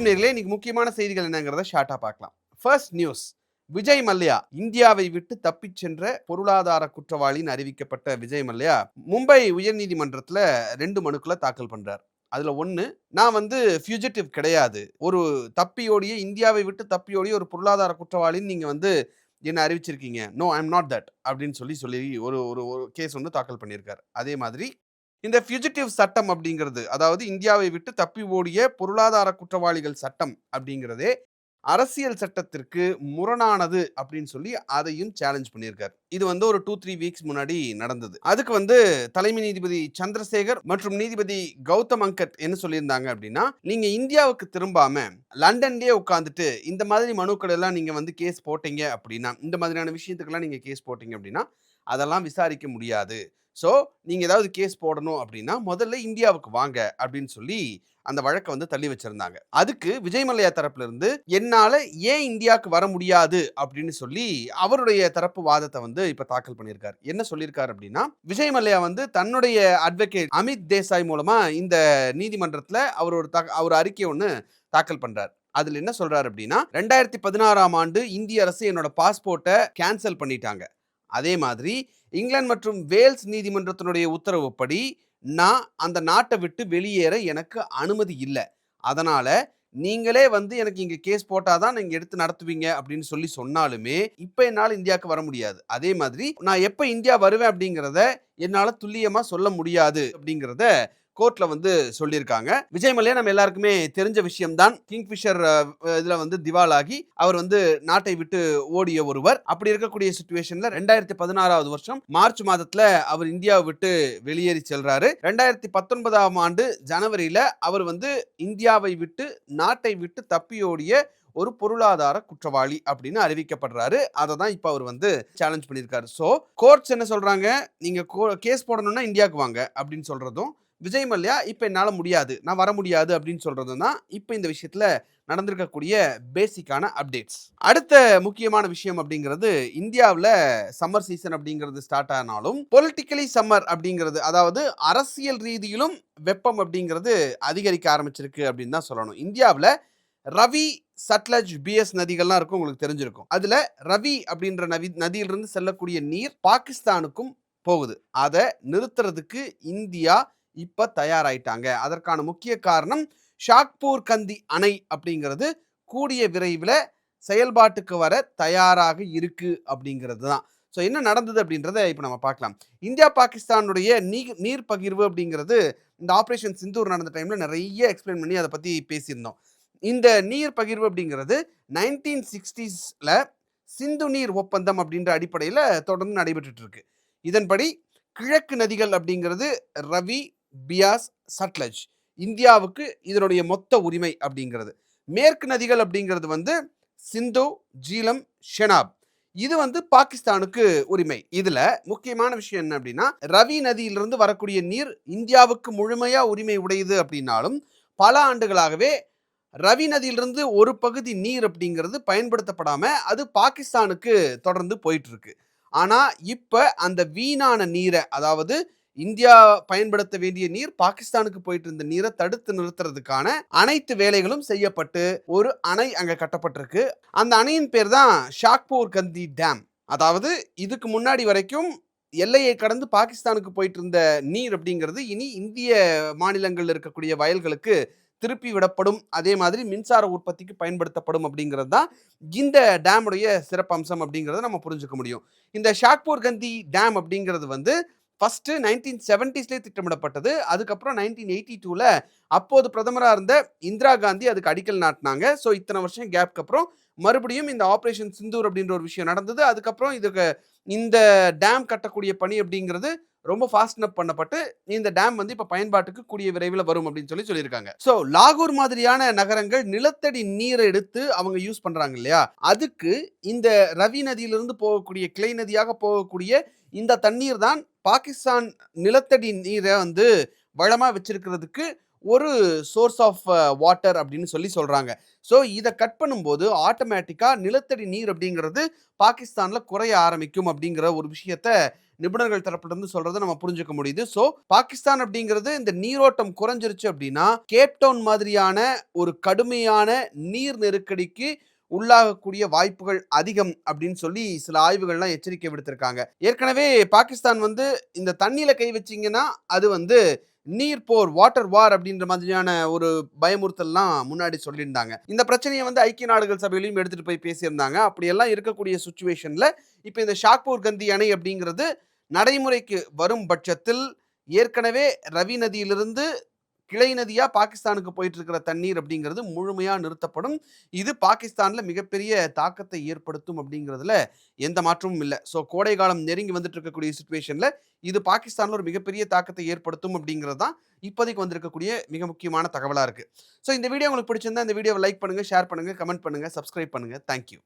வணக்கம் நேர்களே. இன்னைக்கு முக்கியமான செய்திகள் என்னங்கிறத ஷார்ட்டா பார்க்கலாம். First news. விஜய் மல்லையா இந்தியாவை விட்டு தப்பிச் சென்ற பொருளாதார குற்றவாளின்னு அறிவிக்கப்பட்ட விஜய் மல்லையா மும்பை உயர்நீதிமன்றத்துல 2 மனுக்களை தாக்கல் பண்றார். அதுல ஒண்ணு, நான் ஃபியூஜிட்டிவ் கிடையாது, ஒரு தப்பியோடிய இந்தியாவை விட்டு தப்பியோடிய ஒரு பொருளாதார குற்றவாளின்னு நீங்க என்ன அறிவிச்சிருக்கீங்க. No, I am not that அப்படின்னு சொல்லி ஒரு ஒரு கேஸ் ஒன்று தாக்கல் பண்ணியிருக்காரு. அதே மாதிரி இந்த ஃபியூஜிட்டிவ் சட்டம் அப்படிங்கிறது, அதாவது இந்தியாவை விட்டு தப்பி ஓடிய பொருளாதார குற்றவாளிகள் சட்டம் அப்படிங்கிறதே அரசியல் சட்டத்திற்கு முரணானது அப்படின்னு சொல்லி அதையும் சேலஞ்ச் பண்ணியிருக்காரு. இது ஒரு 2-3 வீக்ஸ் முன்னாடி நடந்தது. அதுக்கு தலைமை நீதிபதி சந்திரசேகர் மற்றும் நீதிபதி கௌதம் அங்கட் என்ன சொல்லியிருந்தாங்க அப்படின்னா, நீங்க இந்தியாவுக்கு திரும்பாம லண்டன்லயே உட்காந்துட்டு இந்த மாதிரி மனுக்கள் எல்லாம் நீங்க கேஸ் போட்டீங்க அப்படின்னா, இந்த மாதிரியான விஷயத்துக்கெல்லாம் நீங்க கேஸ் போட்டீங்க அப்படின்னா அதெல்லாம் விசாரிக்க முடியாது. ஸோ நீங்க ஏதாவது கேஸ் போடணும் அப்படின்னா முதல்ல இந்தியாவுக்கு வாங்க அப்படின்னு சொல்லி அந்த வழக்கை தள்ளி வச்சிருந்தாங்க. அதுக்கு விஜய் மல்லையா தரப்புல இருந்து என்னால ஏன் இந்தியாவுக்கு வர முடியாது அப்படின்னு சொல்லி அவருடைய தரப்பு வாதத்தை இப்ப தாக்கல் பண்ணியிருக்காரு. என்ன சொல்லியிருக்காரு அப்படின்னா, விஜய் மல்லையா தன்னுடைய அட்வொகேட் அமித் தேசாய் மூலமா இந்த நீதிமன்றத்துல அவர் அறிக்கை ஒண்ணு தாக்கல் பண்றாரு. அதுல என்ன சொல்றாரு அப்படின்னா, 2016ஆம் ஆண்டு இந்திய அரசு என்னோட பாஸ்போர்ட்டை கேன்சல் பண்ணிட்டாங்க. அதே மாதிரி இங்கிலாந்து மற்றும் வேல்ஸ் நீதிமன்றத்தினுடைய உத்தரவுப்படி நான் அந்த நாட்டை விட்டு வெளியேற எனக்கு அனுமதி இல்லை. அதனால நீங்களே எனக்கு இங்க கேஸ் போட்டாதான் நீங்க எடுத்து நடத்துவீங்க அப்படின்னு சொன்னாலுமே இப்ப என்னால இந்தியாவுக்கு வர முடியாது. அதே மாதிரி நான் எப்ப இந்தியா வருவேன் அப்படிங்கிறத என்னால துல்லியமா சொல்ல முடியாது அப்படிங்கிறத கோர்ட்ல சொல்லியிருக்காங்க. விஜய் மல்லையா நம்ம எல்லாருக்குமே தெரிஞ்ச விஷயம் தான். கிங்ஃபிஷர் இதுல திவாலாகி அவர் நாட்டை விட்டு ஓடிய ஒருவர். அப்படி இருக்கக்கூடிய சிச்சுவேஷன்ல 2016ஆவது வருஷம் மார்ச் மாதத்துல அவர் இந்தியாவை விட்டு வெளியேறி செல்றாரு. 2019ஆம் ஆண்டு ஜனவரியில அவர் இந்தியாவை விட்டு நாட்டை விட்டு தப்பியோடிய ஒரு பொருளாதார குற்றவாளி அப்படின்னு அறிவிக்கப்படுறாரு. அதை தான் இப்ப அவர் சேலஞ்ச் பண்ணியிருக்காரு. சோ கோர்ட்ஸ் என்ன சொல்றாங்க, நீங்க கேஸ் போடணும்னா இந்தியாவுக்கு வாங்க அப்படின்னு சொல்றதும், விஜய் மல்லையா இப்ப என்னால முடியாது, நான் வர முடியாது அப்படின்னு சொல்றதும் தான் இப்ப இந்த விஷயத்துல நடந்திருக்கக்கூடிய பேசிக்கான அப்டேட்ஸ். அடுத்த முக்கியமான விஷயம் அப்படிங்கிறது, இந்தியாவில் சம்மர் சீசன் அப்படிங்கிறது ஸ்டார்ட் ஆனாலும் பொலிட்டிக்கலி சம்மர் அப்படிங்கிறது, அதாவது அரசியல் ரீதியிலும் வெப்பம் அப்படிங்கிறது அதிகரிக்க ஆரம்பிச்சிருக்கு அப்படின்னு தான் சொல்லணும். இந்தியாவில் ரவி, சட்லஜ், பிஎஸ் நதிகள்லாம் இருக்கும், உங்களுக்கு தெரிஞ்சிருக்கும். அதுல ரவி அப்படின்ற நதியிலிருந்து செல்லக்கூடிய நீர் பாகிஸ்தானுக்கும் போகுது. அதை நிறுத்துறதுக்கு இந்தியா இப்ப தயாராயிட்டாங்க. அதற்கான முக்கிய காரணம் ஷாக்பூர் கந்தி அணை அப்படிங்கிறது கூடிய விரைவில் செயல்பாட்டுக்கு வர தயாராக இருக்கு அப்படிங்கிறது தான். ஸோ என்ன நடந்தது அப்படின்றத இப்போ நம்ம பார்க்கலாம். இந்தியா பாகிஸ்தானுடைய நீர் பகிர்வு அப்படிங்கிறது இந்த ஆப்ரேஷன் சிந்தூர் நடந்த டைம்ல நிறைய எக்ஸ்பிளைன் பண்ணி அதை பத்தி பேசியிருந்தோம். இந்த நீர் பகிர்வு அப்படிங்கிறது 1960ஸ்ல சிந்து நீர் ஒப்பந்தம் அப்படின்ற அடிப்படையில் தொடர்ந்து நடைபெற்று இருக்கு. இதன்படி கிழக்கு நதிகள் அப்படிங்கிறது ரவி, பியாஸ், சட்லஜ், இந்தியாவுக்கு இதனுடைய மொத்த உரிமை அப்படிங்கிறது. மேற்கு நதிகள் அப்படிங்கிறது சிந்து, ஜீலம், ஷெனாப், இது பாகிஸ்தானுக்கு உரிமை. இதுல முக்கியமான விஷயம் என்ன அப்படின்னா, ரவி நதியிலிருந்து வரக்கூடிய நீர் இந்தியாவுக்கு முழுமையா உரிமை உடையது அப்படின்னாலும் பல ஆண்டுகளாகவே ரவி நதியிலிருந்து ஒரு பகுதி நீர் அப்படிங்கிறது பயன்படுத்தப்படாம அது பாகிஸ்தானுக்கு தொடர்ந்து போயிட்டு இருக்கு. ஆனா இப்ப அந்த வீணான நீரை, அதாவது இந்தியா பயன்படுத்த வேண்டிய நீர் பாகிஸ்தானுக்கு போயிட்டு இருந்த நீரை தடுத்து நிறுத்துறதுக்கான அனைத்து வேலைகளும் செய்யப்பட்டு ஒரு அணை அங்க கட்டப்பட்டிருக்கு. அந்த அணையின் பேர் தான் ஷாக்பூர் கந்தி டேம். அதாவது இதுக்கு முன்னாடி வரைக்கும் எல்லையை கடந்து பாகிஸ்தானுக்கு போயிட்டு இருந்த நீர் அப்படிங்கிறது இனி இந்திய மாநிலங்களில் இருக்கக்கூடிய வயல்களுக்கு திருப்பி விடப்படும். அதே மாதிரி மின்சார உற்பத்திக்கு பயன்படுத்தப்படும் அப்படிங்கிறது தான் இந்த டேமுடைய சிறப்பம்சம் அப்படிங்கிறத நம்ம புரிஞ்சுக்க முடியும். இந்த ஷாக்பூர் கந்தி டேம் அப்படிங்கிறது ஃபர்ஸ்ட் 1970ஸ்லேயே திட்டமிடப்பட்டது. அதுக்கப்புறம் 1982ல அப்போது பிரதமராக இருந்த இந்திரா காந்தி அதுக்கு அடிக்கல் நாட்டினாங்க. ஸோ இத்தனை வருஷம் கேப்க்கு அப்புறம் மறுபடியும் இந்த ஆப்ரேஷன் சிந்தூர் அப்படின்ற ஒரு விஷயம் நடந்தது. அதுக்கப்புறம் இதுக்கு இந்த டேம் கட்டக்கூடிய பணி அப்படிங்கிறது ரொம்ப ஃபாஸ்ட் அப் பண்ணப்பட்டு இந்த டேம் இப்ப பயன்பாட்டுக்கு கூடிய விரைவில் வரும் அப்படின்னு சொல்லியிருக்காங்க. சோ லாகூர் மாதிரியான நகரங்கள் நிலத்தடி நீரை எடுத்து அவங்க யூஸ் பண்றாங்க இல்லையா, அதுக்கு இந்த ரவி நதியிலிருந்து போகக்கூடிய கிளை நதியாக போகக்கூடிய இந்த தண்ணீர் தான் பாகிஸ்தான் நிலத்தடி நீரை வளமா வச்சிருக்கிறதுக்கு ஒரு சோர்ஸ் ஆஃப் வாட்டர் அப்படின்னு சொல்றாங்க. ஸோ இதை கட் பண்ணும்போது ஆட்டோமேட்டிக்கா நிலத்தடி நீர் அப்படிங்கிறது பாகிஸ்தான்ல குறைய ஆரம்பிக்கும் அப்படிங்கிற ஒரு விஷயத்த நிபுணர்கள் தரப்புல இருந்து சொல்றத நம்ம புரிஞ்சுக்க முடியுது. சோ பாகிஸ்தான் அப்படிங்கிறது இந்த நீரோட்டம் குறைஞ்சிருச்சு அப்படின்னா, கேப்டவுன் மாதிரியான ஒரு கடுமையான நீர் நெருக்கடிக்கு உள்ளாகக்கூடிய வாய்ப்புகள் அதிகம் அப்படின்னு சொல்லி சில ஆய்வுகள்லாம் எச்சரிக்கை விடுத்திருக்காங்க. ஏற்கனவே பாகிஸ்தான் வந்து இந்த தண்ணீல கை வச்சீங்கன்னா, அது வந்து நீர் போர், வாட்டர் வார் அப்படின்ற மாதிரியான ஒரு பயமுறுத்தல்லாம் முன்னாடி சொல்லியிருந்தாங்க. இந்த பிரச்சனைய வந்து ஐக்கிய நாடுகள் சபையிலயும் எடுத்துட்டு போய் பேசியிருந்தாங்க. அப்படியெல்லாம் இருக்கக்கூடிய சிச்சுவேஷன்ல, இப்ப இந்த ஷாக்பூர் கந்தி அணை அப்படிங்கிறது நடைமுறைக்கு வரும் பட்சத்தில், ஏற்கனவே ரவி நதியிலிருந்து கிளை நதியா பாகிஸ்தானுக்கு போயிட்டு இருக்கிற தண்ணீர் அப்படிங்கிறது முழுமையா நிறுத்தப்படும். இது பாகிஸ்தான்ல மிகப்பெரிய தாக்கத்தை ஏற்படுத்தும் அப்படிங்கிறதுல எந்த மாற்றமும் இல்ல. ஸோ கோடை காலம் நெருங்கி வந்துட்டு இருக்கக்கூடிய சிச்சுவேஷன்ல இது பாகிஸ்தான்ல ஒரு மிகப்பெரிய தாக்கத்தை ஏற்படுத்தும் அப்படிங்கிறது தான் இப்போதைக்கு வந்திருக்கக்கூடிய மிக முக்கியமான தகவலா இருக்கு. ஸோ இந்த வீடியோ உங்களுக்கு பிடிச்சிருந்தா இந்த வீடியோவை லைக் பண்ணுங்க, ஷேர் பண்ணுங்க, கமெண்ட் பண்ணுங்க, சப்ஸ்கிரைப் பண்ணுங்க. Thank you.